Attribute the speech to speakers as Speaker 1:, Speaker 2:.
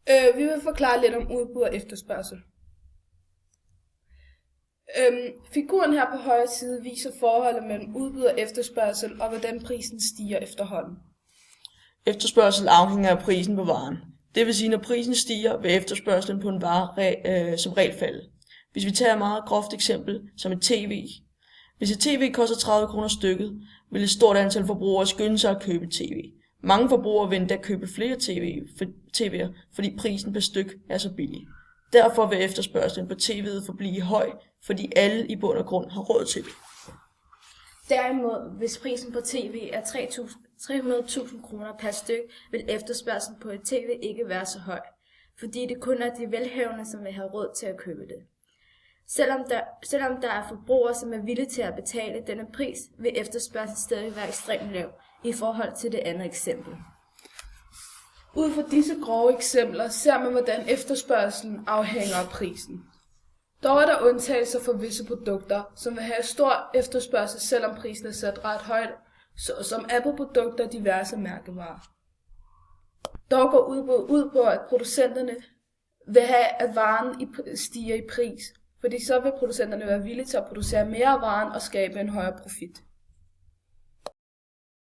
Speaker 1: Vi vil forklare lidt om udbud og efterspørgsel. Figuren her på højre side viser forholdet mellem udbud og efterspørgsel, og hvordan prisen stiger efterhånden.
Speaker 2: Efterspørgsel afhænger af prisen på varen. Det vil sige, når prisen stiger, vil efterspørgselen på en vare som regel falde. Hvis vi tager et meget groft eksempel, som et tv. Hvis et tv koster 30 kroner stykket, vil et stort antal forbrugere skynde sig at købe et tv. Mange forbrugere vil endda købe flere tv'er, fordi prisen per styk er så billig. Derfor vil efterspørgselen på tv'et forblive høj, fordi alle i bund og grund har råd til det.
Speaker 3: Derimod, hvis prisen på tv er 300.000 kroner per styk, vil efterspørgselen på et tv ikke være så høj, fordi det kun er de velhavende, som vil have råd til at købe det. Selvom der er forbrugere, som er villige til at betale denne pris, vil efterspørgselen stadig være ekstremt lav i forhold til det andet eksempel.
Speaker 1: Ud fra disse grove eksempler ser man, hvordan efterspørgselen afhænger af prisen. Dog er der undtagelser for visse produkter, som vil have stor efterspørgsel, selvom prisen er sat ret højt, som Apple-produkter og diverse mærkevarer. Dog går udbud ud på, at producenterne vil have, at varen stiger i pris, fordi så vil producenterne være villige til at producere mere af varen og skabe en højere profit.